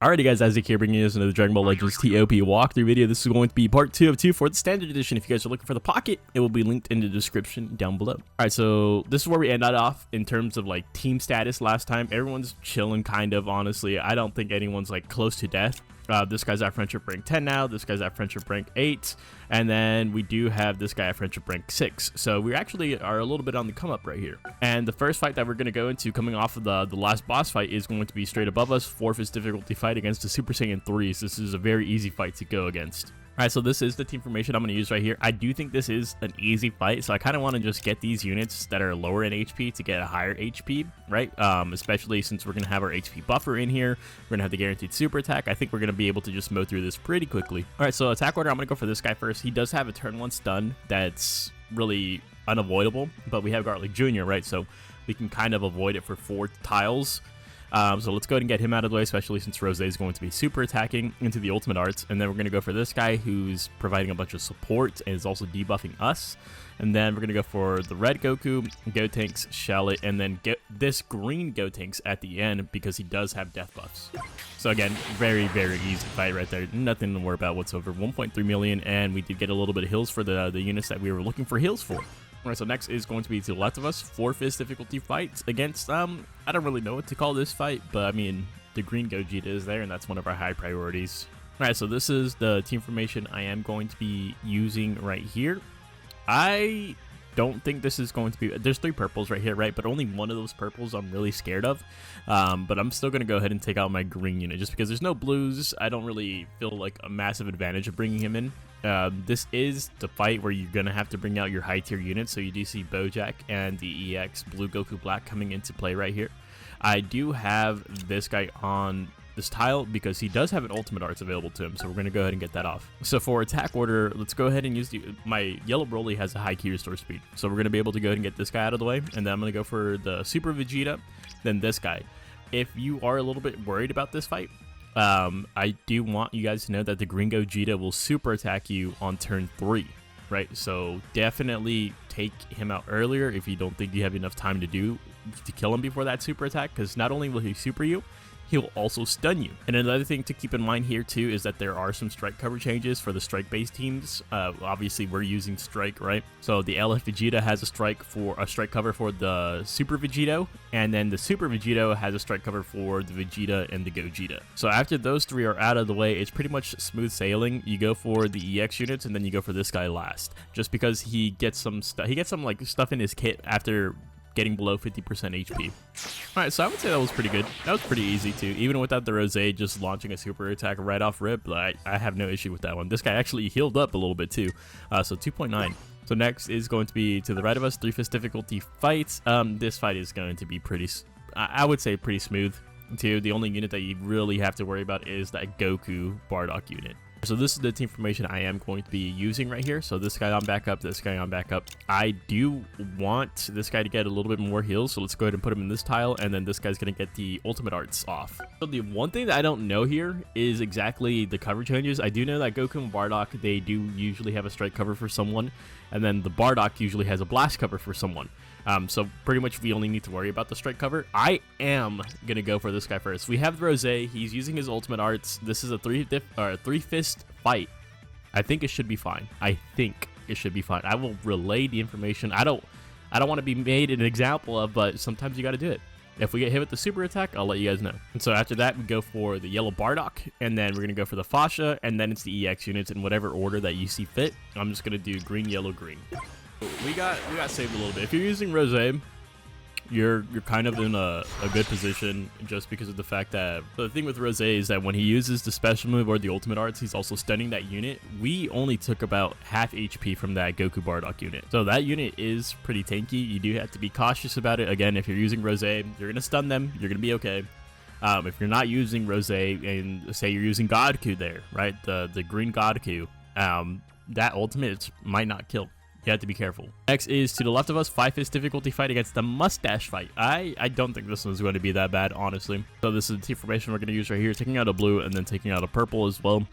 Alrighty guys, Isaac here bringing you another Dragon Ball Legends TOP walkthrough video. This is going to be part 2 of 2 for the standard edition. If you guys are looking for the pocket, it will be linked in the description down below. Alright, so this is where we ended off in terms of like team status last time. Everyone's chilling kind of, honestly. I don't think anyone's like close to death. This guy's at friendship rank 10 now. This guy's at friendship rank 8. And then we do have this guy at friendship rank 6. So we actually are a little bit on the come up right here. And the first fight that we're going to go into coming off of the last boss fight is going to be straight above us. 4th difficulty fight against the Super Saiyan 3s. This is a very easy fight to go against. Alright, so this is the team formation I'm going to use right here. I do think this is an easy fight, so I kind of want to just get these units that are lower in HP to get a higher HP, right? Especially since we're going to have our HP buffer in here. We're going to have the guaranteed super attack. I think we're going to be able to just mow through this pretty quickly. Alright, so attack order, I'm going to go for this guy first. He does have a turn 1 stun that's really unavoidable, but we have Garlic Jr., right? So we can kind of avoid it for 4 tiles. So let's go ahead and get him out of the way, especially since Rose is going to be super attacking into the ultimate arts. And then we're going to go for this guy who's providing a bunch of support and is also debuffing us. And then we're going to go for the red Goku, Gotenks, Shallot, and then get this green Gotenks at the end because he does have death buffs. So again, very, very easy fight right there. Nothing to worry about whatsoever. 1.3 million, and we did get a little bit of heals for the units that we were looking for heals for. Alright, so next is going to be to the left of us, 4th difficulty fight against, I don't really know what to call this fight, but I mean, the green Gogeta is there, and that's one of our high priorities. Alright, so this is the team formation I am going to be using right here. I don't think this is going to be, there's 3 purples right here, right, but only one of those purples I'm really scared of, but I'm still going to go ahead and take out my green unit, just because there's no blues. I don't really feel like a massive advantage of bringing him in. This is the fight where you're going to have to bring out your high tier units, so you do see Bojack and the EX Blue Goku Black coming into play right here. I do have this guy on this tile because he does have an ultimate arts available to him, so we're going to go ahead and get that off. So for attack order, let's go ahead and use my yellow Broly has a high key restore speed, so we're going to be able to go ahead and get this guy out of the way, and then I'm going to go for the Super Vegeta, then this guy. If you are a little bit worried about this fight, I do want you guys to know that the green Gogeta will super attack you on turn 3, right? So definitely take him out earlier if you don't think you have enough time to kill him before that super attack, because not only will he super you, he'll also stun you. And another thing to keep in mind here too is that there are some strike cover changes for the strike based teams. Obviously we're using strike, right? So the LF Vegeta has a strike cover for the Super Vegito, and then the Super Vegito has a strike cover for the Vegeta and the Gogeta. So after those 3 are out of the way, it's pretty much smooth sailing. You go for the EX units, and then you go for this guy last, just because he gets some like stuff in his kit after getting below 50% HP. Alright, so I would say that was pretty good. That was pretty easy too, even without the Rose just launching a super attack right off rip. But I have no issue with that one. This guy actually healed up a little bit too, so 2.9. So next is going to be to the right of us, 3th difficulty fights. This fight is going to be pretty, I would say pretty smooth too. The only unit that you really have to worry about is that Goku Bardock unit. So this is the team formation I am going to be using right here. So this guy on backup, this guy on backup. I do want this guy to get a little bit more heals, so let's go ahead and put him in this tile, and then this guy's going to get the ultimate arts off. So the one thing that I don't know here is exactly the cover changes. I do know that Goku and Bardock, they do usually have a strike cover for someone, and then the Bardock usually has a blast cover for someone. So pretty much we only need to worry about the strike cover. I am going to go for this guy first. We have Rose. He's using his ultimate arts. This is a 3-fist fight. I think it should be fine. I will relay the information. I don't want to be made an example of, but sometimes you got to do it. If we get hit with the super attack, I'll let you guys know. And so after that, we go for the yellow Bardock, and then we're going to go for the Fascia, and then it's the EX units in whatever order that you see fit. I'm just going to do green, yellow, green. We got saved a little bit. If you're using Rose, you're kind of in a good position, just because of the fact that the thing with Rose is that when he uses the special move or the ultimate arts, he's also stunning that unit. We only took about half HP from that Goku Bardock unit, so that unit is pretty tanky. You do have to be cautious about it. Again, if you're using Rose, you're gonna stun them. You're gonna be okay. If you're not using Rose and say you're using Godku there, right, the green Godku, that ultimate might not kill. You have to be careful. Next is to the left of us, 5th difficulty fight against the mustache fight. I don't think this one's going to be that bad, honestly. So this is the team formation we're going to use right here, taking out a blue and then taking out a purple as well.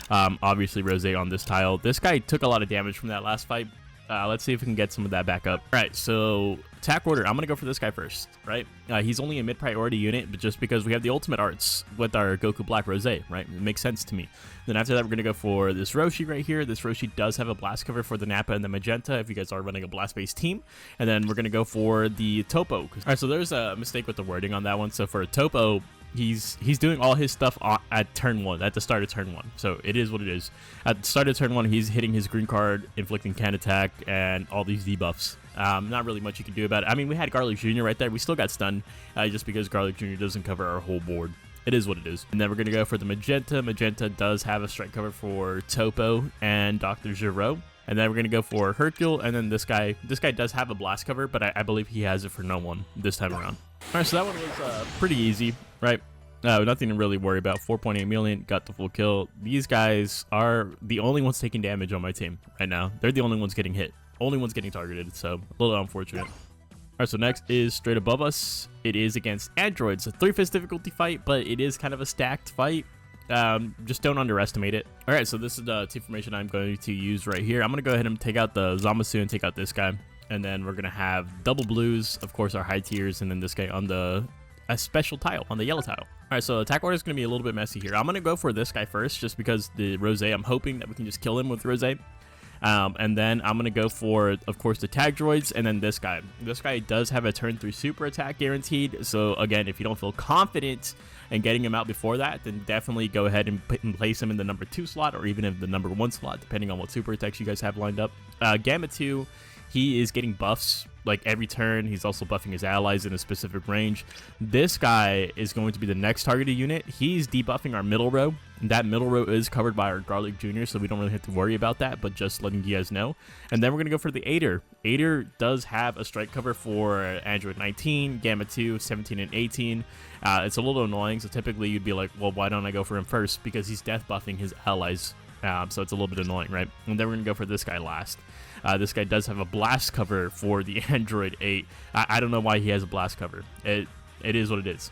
Obviously Rose on this tile. This guy took a lot of damage from that last fight. Let's see if we can get some of that back up. All right, so attack order, I'm gonna go for this guy first, right? He's only a mid-priority unit, but just because we have the ultimate arts with our Goku Black Rose, right? It makes sense to me. Then after that, we're gonna go for this Roshi right here. This Roshi does have a blast cover for the Nappa and the Magenta if you guys are running a blast-based team. And then we're gonna go for the Topo. All right, so there's a mistake with the wording on that one. So for a Topo, he's doing all his stuff at turn 1, at the start of turn 1. So it is what it is. At the start of turn 1, he's hitting his green card, inflicting can attack, and all these debuffs. Not really much you can do about it. I mean, we had Garlic Jr. right there. We still got stunned just because Garlic Jr. doesn't cover our whole board. It is what it is. And then we're going to go for the Magenta. Magenta does have a strike cover for Topo and Dr. Gero. And then we're going to go for Hercule. And then this guy does have a blast cover, but I believe he has it for no one this time around. All right, so that one was pretty easy, right? Nothing to really worry about. 4.8 million, got the full kill. These guys are the only ones taking damage on my team right now. They're the only ones getting hit. Only ones getting targeted, so a little unfortunate. All right, so next is straight above us. It is against androids. A 3-fist difficulty fight, but it is kind of a stacked fight. Just don't underestimate it. All right, so this is the team formation I'm going to use right here. I'm going to go ahead and take out the Zamasu and take out this guy. And then we're going to have double blues, of course, our high tiers, and then this guy on a special tile, on the yellow tile. All right, so attack order is going to be a little bit messy here. I'm going to go for this guy first, just because the Rose, I'm hoping that we can just kill him with Rose. And then I'm going to go for, of course, the tag droids, and then this guy. This guy does have a turn 3 super attack guaranteed. So, again, if you don't feel confident in getting him out before that, then definitely go ahead and place him in the number 2 slot, or even in the number 1 slot, depending on what super attacks you guys have lined up. Gamma 2, he is getting buffs like every turn. He's also buffing his allies in a specific range. This guy is going to be the next targeted unit. He's debuffing our middle row. That middle row is covered by our Garlic Jr., so we don't really have to worry about that, but just letting you guys know. And then we're going to go for the Aider. Aider does have a strike cover for Android 19, Gamma 2, 17, and 18. It's a little annoying, so typically you'd be like, well, why don't I go for him first? Because he's death buffing his allies, so it's a little bit annoying, right? And then we're going to go for this guy last. This guy does have a blast cover for the Android 8. I don't know why he has a blast cover. It is what it is.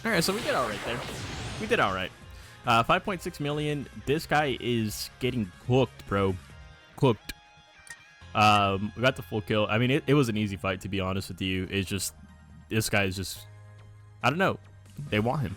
All right, so we did all right there. We did all right. 5.6 million. This guy is getting cooked, bro. Cooked. We got the full kill. I mean, it was an easy fight, to be honest with you. It's just, this guy is just, I don't know. They want him.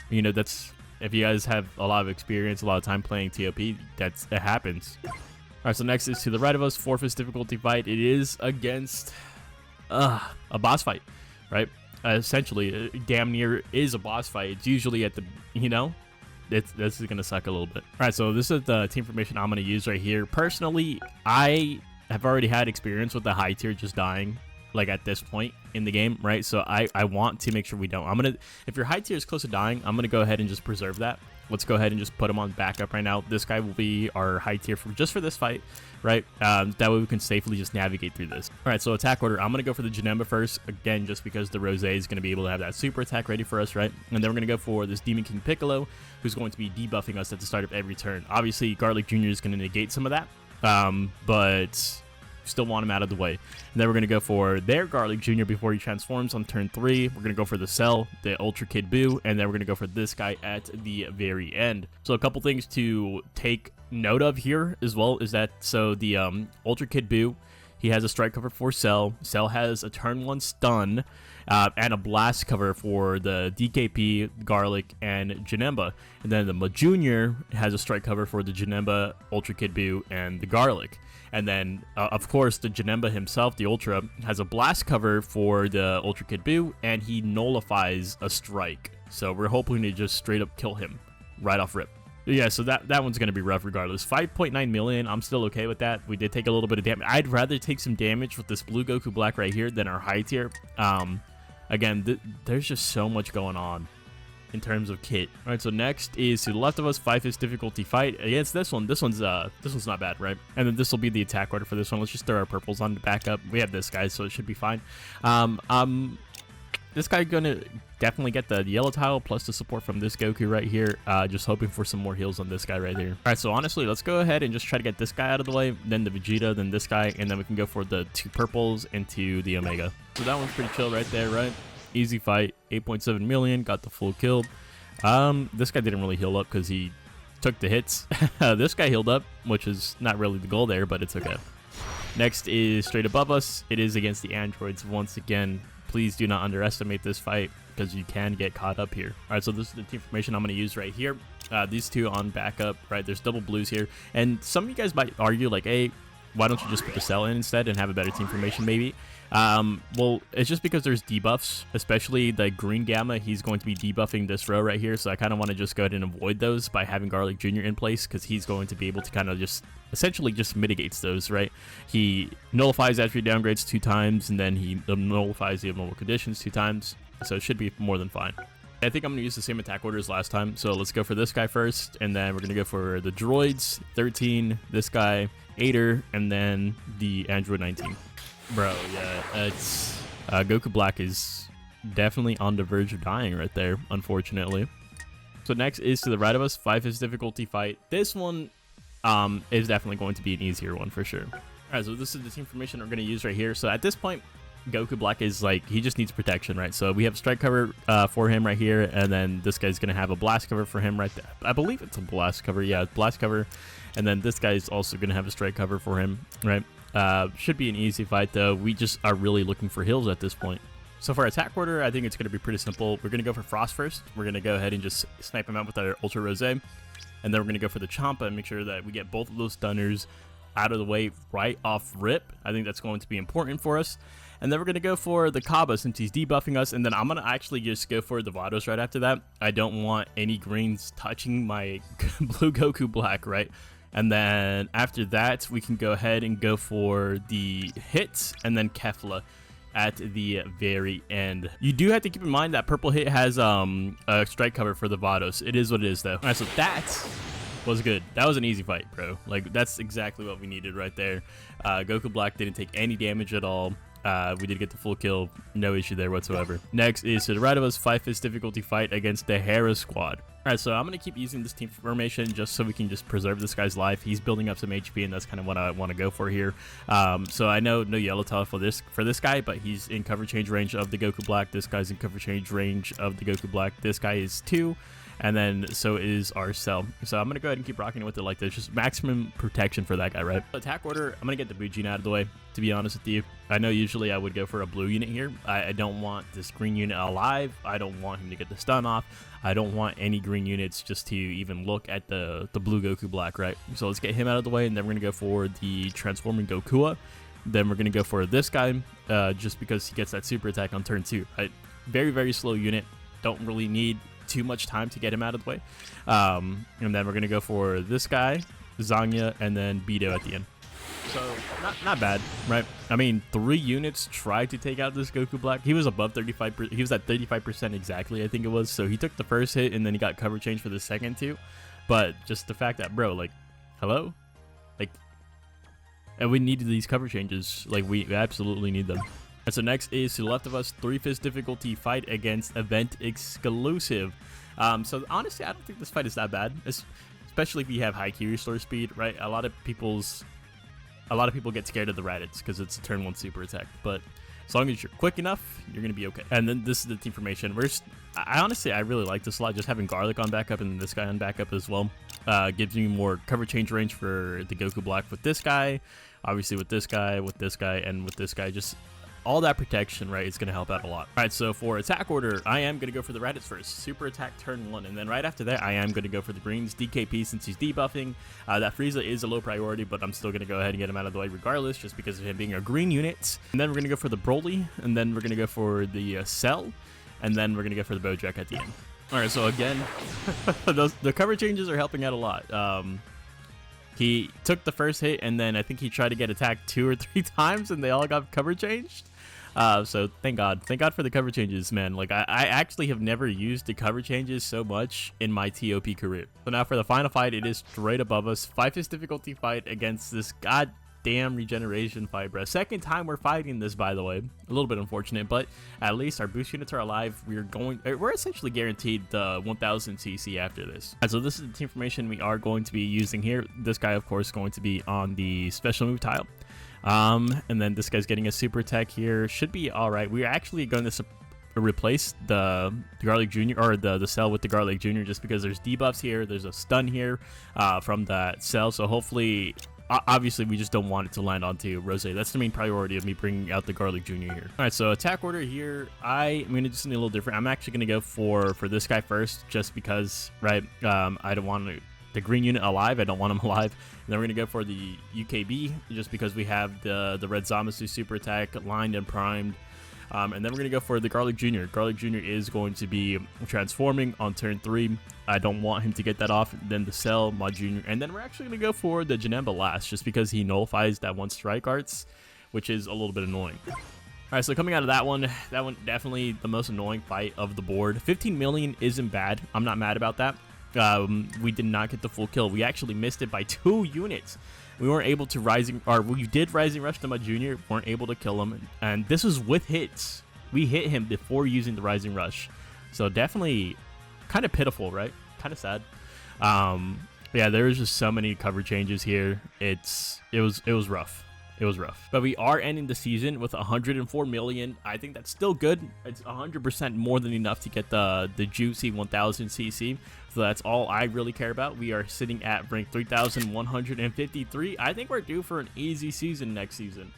You know, that's, if you guys have a lot of experience, a lot of time playing TOP, it happens. All right, so next is to the right of us, 4-fist difficulty fight. It is against a boss fight, right? Essentially, damn near is a boss fight. It's usually at the, you know, this is going to suck a little bit. All right, so this is the team formation I'm going to use right here. Personally, I have already had experience with the high tier just dying, like at this point in the game, right? So I want to make sure we don't. If your high tier is close to dying, I'm going to go ahead and just preserve that. Let's go ahead and just put him on backup right now. This guy will be our high tier for this fight, right? That way we can safely just navigate through this. All right, so attack order. I'm going to go for the Janemba first, again, just because the Rose is going to be able to have that super attack ready for us, right? And then we're going to go for this Demon King Piccolo, who's going to be debuffing us at the start of every turn. Obviously, Garlic Jr. is going to negate some of that, but still want him out of the way. And then we're going to go for their Garlic Jr. before he transforms on turn 3. We're going to go for the Cell, the Ultra Kid Buu, and then we're going to go for this guy at the very end. So a couple things to take note of here as well is that, so the Ultra Kid Buu, he has a strike cover for Cell. Cell has a turn 1 stun and a blast cover for the DKP, Garlic, and Janemba. And then the Junior has a strike cover for the Janemba, Ultra Kid Buu, and the Garlic. And then, of course, the Janemba himself, the Ultra, has a blast cover for the Ultra Kid Buu, and he nullifies a strike. So we're hoping to just straight up kill him right off rip. Yeah, so that one's going to be rough regardless. 5.9 million, I'm still okay with that. We did take a little bit of damage. I'd rather take some damage with this blue Goku Black right here than our high tier. Again, there's just so much going on in terms of kit. All right, so next is to the left of us, 5-fist difficulty fight against this one. This one's not bad, right? And then this will be the attack order for this one. Let's just throw our purples on to back up. We have this guy, so it should be fine. This guy gonna definitely get the yellow tile plus the support from this Goku right here. Just hoping for some more heals on this guy right here. All right, so honestly, let's go ahead and just try to get this guy out of the way, then the Vegeta, then this guy, and then we can go for the 2 purples into the Omega. So that one's pretty chill right there, right? Easy fight. 8.7 million, got the full kill. This guy didn't really heal up because he took the hits. This guy healed up, which is not really the goal there, but it's okay. Next is straight above us. It is against the androids once again. Please do not underestimate this fight because you can get caught up here. All right, so this is the team formation I'm going to use right here. These two on backup, right? There's double blues here. And some of you guys might argue like, hey, why don't you just put the cell in instead and have a better team formation maybe? Well, it's just because there's debuffs, especially the green gamma. He's going to be debuffing this row right here, so I kind of want to just go ahead and avoid those by having Garlic Jr. in place, because he's going to be able to kind of just essentially just mitigates those, right? He nullifies attribute downgrades 2 times, and then he nullifies the abnormal conditions 2 times, so it should be more than fine. I think I'm going to use the same attack order as last time, so let's go for this guy first, and then we're going to go for the droids, 13, this guy, 8er, and then the android 19. Bro, yeah, it's Goku Black is definitely on the verge of dying right there, unfortunately. So next is to the right of us, 5 is difficulty fight. This one is definitely going to be an easier one for sure. All right, so this is the team formation we're going to use right here. So at this point, Goku Black is like, he just needs protection, right? So we have strike cover for him right here, and then this guy's going to have a blast cover for him right there. I believe it's a blast cover. Yeah, blast cover. And then this guy's also going to have a strike cover for him, right? Should be an easy fight though. We just are really looking for heals at this point. So for attack order, I think it's going to be pretty simple. We're going to go for Frost first. We're going to go ahead and just snipe him out with our Ultra Rose. And then we're going to go for the Champa and make sure that we get both of those stunners out of the way right off rip. I think that's going to be important for us. And then we're going to go for the Kaba since he's debuffing us. And then I'm going to actually just go for the Vados right after that. I don't want any greens touching my blue Goku Black, right? And then after that, we can go ahead and go for the hits and then Kefla at the very end. You do have to keep in mind that purple hit has a strike cover for the Vados. It is what it is though. All right, so that was good. That was an easy fight, bro. Like, that's exactly what we needed right there. Goku Black didn't take any damage at all. We did get the full kill, no issue there whatsoever. Next is to the right of us, 5 difficulty fight against the Hera Squad. Alright, so I'm going to keep using this team formation just so we can just preserve this guy's life. He's building up some HP, and that's kind of what I want to go for here. So I know no yellow tile for this guy, but he's in cover change range of the Goku Black. This guy's in cover change range of the Goku Black. This guy is 2. And then so is our cell. So I'm going to go ahead and keep rocking it with it like this. Just maximum protection for that guy, right? Attack order, I'm going to get the blue gene out of the way, to be honest with you. I know usually I would go for a blue unit here. I don't want this green unit alive. I don't want him to get the stun off. I don't want any green units just to even look at the blue Goku Black, right? So let's get him out of the way, and then we're going to go for the transforming Gokua. Then we're going to go for this guy just because he gets that super attack on turn 2, right? Very, very slow unit. Don't really need too much time to get him out of the way. And then we're gonna go for this guy, Zanya, and then Beto at the end. So not bad, right? I mean, 3 units tried to take out this Goku Black. He was above 35%. He was at 35% exactly, I think it was. So he took the first hit, and then he got cover change for the second 2. But just the fact that, bro, like, hello, like, and we needed these cover changes. Like, we absolutely need them. And so next is to the left of us, 3 difficulty fight against event exclusive. So honestly, I don't think this fight is that bad, especially if you have high Q restore speed, right? A lot of people get scared of the Raditz because it's a turn 1 super attack, but as long as you're quick enough, you're gonna be okay. And then this is the team formation. I really like this a lot. Just having Garlic on backup and this guy on backup as well gives you more cover change range for the Goku Black with this guy, obviously with this guy, and with this guy. Just all that protection, right, is going to help out a lot. All right, so for attack order, I am going to go for the Raditz first. Super attack turn 1, and then right after that, I am going to go for the greens. DKP since he's debuffing. That Frieza is a low priority, but I'm still going to go ahead and get him out of the way regardless, just because of him being a green unit. And then we're going to go for the Broly, and then we're going to go for the Cell, and then we're going to go for the Bojack at the end. All right, so again, the cover changes are helping out a lot. He took the first hit, and then I think he tried to get attacked 2 or 3 times, and they all got cover changed. So thank God for the cover changes, man. Like, I actually have never used the cover changes so much in my TOP career. So now for the final fight, it is straight above us. 5 difficulty fight against this goddamn regeneration fight, bro. Second time we're fighting this, by the way. A little bit unfortunate, but at least our boost units are alive. We're essentially guaranteed the 1000 CC after this. And so this is the team formation we are going to be using here. This guy, of course, is going to be on the special move tile. And then this guy's getting a super attack here. Should be all right. We're actually going to replace the Garlic Jr. or the Cell with the Garlic Jr. just because there's debuffs here. There's a stun here from that Cell. So hopefully obviously we just don't want it to land onto Rose. That's the main priority of me bringing out the Garlic Jr. here. All right, so attack order here, I am gonna do something a little different. I'm actually gonna go for this guy first, just because, right? I don't want the green unit alive. I don't want him alive. And then we're gonna go for the UKB, just because we have the Red Zamasu super attack lined and primed. And then we're going to go for the Garlic Jr. Garlic Jr. is going to be transforming on turn 3. I don't want him to get that off. Then the Cell, my Jr. And then we're actually going to go for the Janemba last, just because he nullifies that one strike arts, which is a little bit annoying. Alright, so coming out of that one definitely the most annoying fight of the board. 15 million isn't bad. I'm not mad about that. We did not get the full kill. We actually missed it by 2 units. We weren't able to we did Rising Rush to my Junior, weren't able to kill him, and this was with hits. We hit him before using the Rising Rush, so definitely kind of pitiful, right? Kind of sad. Yeah, there was just so many cover changes here. It was rough. It was rough. But we are ending the season with 104 million. I think that's still good. It's 100% more than enough to get the juicy 1000 CC. So that's all I really care about. We are sitting at rank 3153. I think we're due for an easy season next season.